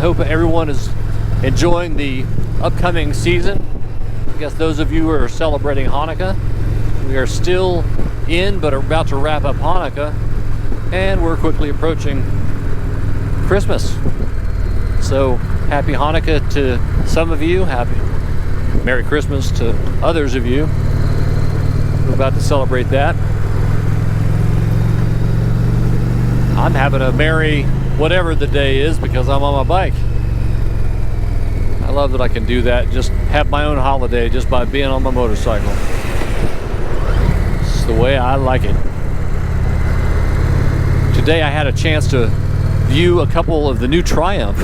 hope everyone is enjoying the upcoming season. I guess those of you who are celebrating Hanukkah, we are still in but are about to wrap up Hanukkah, and we're quickly approaching Christmas. So happy Hanukkah to some of you, happy Merry Christmas to others of you. We're about to celebrate that. I'm having a merry whatever the day is because I'm on my bike. I love that I can do that, just have my own holiday just by being on my motorcycle. It's the way I like it. Today I had a chance to view a couple of the new Triumph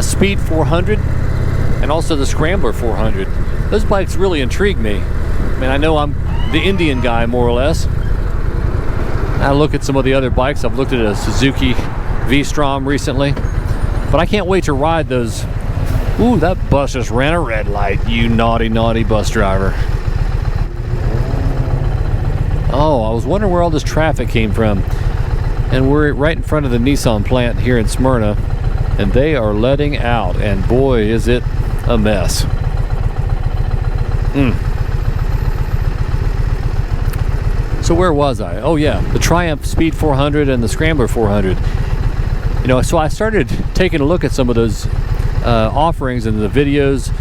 Speed 400 and also the Scrambler 400. Those bikes really intrigue me. I mean, I know I'm the Indian guy more or less. I look at some of the other bikes. I've looked at a Suzuki V-Strom recently, but I can't wait to ride those. Ooh, that bus just ran a red light, you naughty, naughty bus driver. Oh, I was wondering where all this traffic came from. And we're right in front of the Nissan plant here in Smyrna, and they are letting out, and boy, is it a mess. So where was I? Oh yeah, the Triumph Speed 400 and the Scrambler 400. You know, so I started taking a look at some of those offerings and the videos.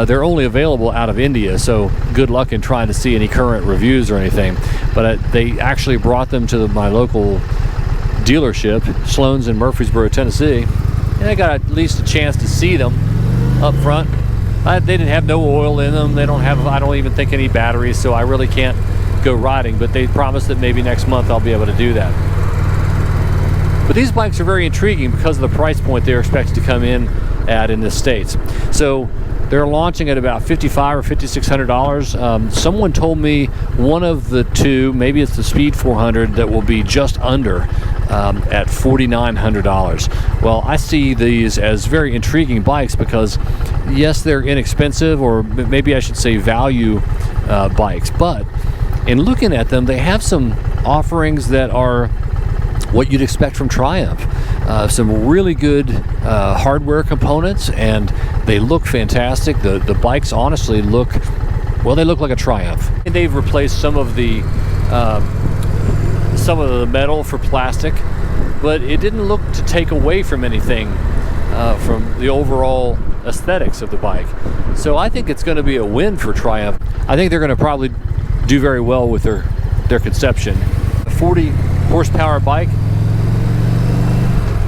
They're only available out of India, so good luck in trying to see any current reviews or anything. But they actually brought them to my local dealership, Sloan's in Murfreesboro, Tennessee, and I got at least a chance to see them up front. They didn't have no oil in them. They don't have, I don't even think, any batteries, so I really can't go riding, but they promised that maybe next month I'll be able to do that. But these bikes are very intriguing because of the price point they're expected to come in at in the States. So they're launching at about $5,500 or $5,600. Someone told me one of the two, maybe it's the Speed 400, that will be just under at $4,900. Well, I see these as very intriguing bikes because, yes, they're inexpensive, or maybe I should say value bikes, but in looking at them, they have some offerings that are what you'd expect from Triumph. Some really good hardware components, and they look fantastic. The bikes honestly look, well, they look like a Triumph. And they've replaced some of the metal for plastic, but it didn't look to take away from anything from the overall aesthetics of the bike. So I think it's going to be a win for Triumph. I think they're going to probably do very well with their conception. A 40 horsepower bike.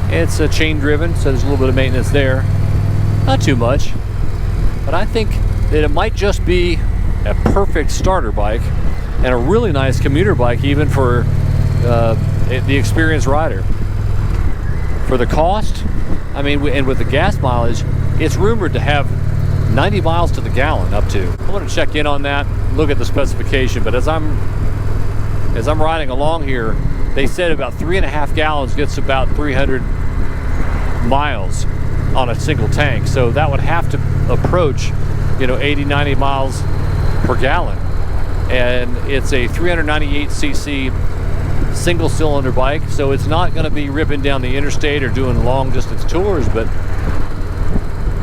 It's a chain driven, so there's a little bit of maintenance there. Not too much, but I think that it might just be a perfect starter bike and a really nice commuter bike even for the experienced rider. For the cost, I mean, and with the gas mileage, it's rumored to have 90 miles to the gallon up to. I want to check in on that, look at the specification, but as I'm riding along here, they said about 3.5 gallons gets about 300 miles on a single tank. So that would have to approach, 80, 90 miles per gallon. And it's a 398cc single cylinder bike. So it's not going to be ripping down the interstate or doing long distance tours, but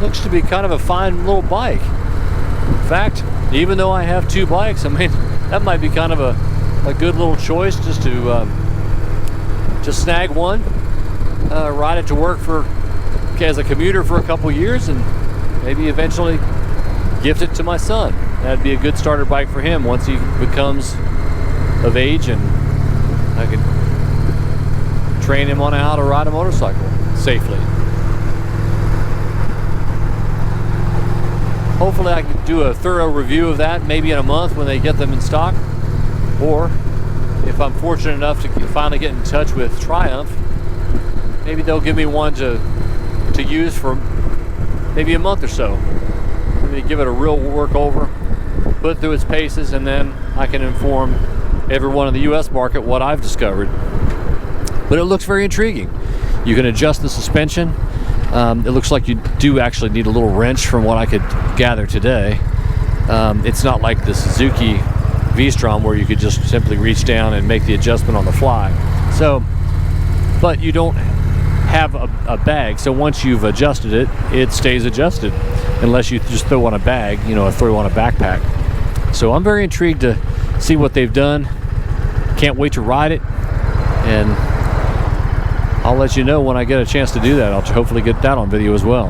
looks to be kind of a fine little bike. In fact, even though I have two bikes, I mean, that might be kind of a good little choice just to snag one, ride it to work as a commuter for a couple years, and maybe eventually gift it to my son. That'd be a good starter bike for him once he becomes of age, and I could train him on how to ride a motorcycle safely. Hopefully I can do a thorough review of that maybe in a month when they get them in stock, or if I'm fortunate enough to finally get in touch with Triumph, maybe they'll give me one to use for maybe a month or so. Maybe give it a real work over, put it through its paces, and then I can inform everyone in the US market what I've discovered. But it looks very intriguing. You can adjust the suspension. It looks like you do actually need a little wrench from what I could gather today. It's not like the Suzuki V-Strom where you could just simply reach down and make the adjustment on the fly. So, but you don't have a bag, so once you've adjusted it, it stays adjusted, unless you just throw on a bag, you know, or throw on a backpack. So I'm very intrigued to see what they've done. Can't wait to ride it, and I'll let you know when I get a chance to do that. I'll hopefully get that on video as well.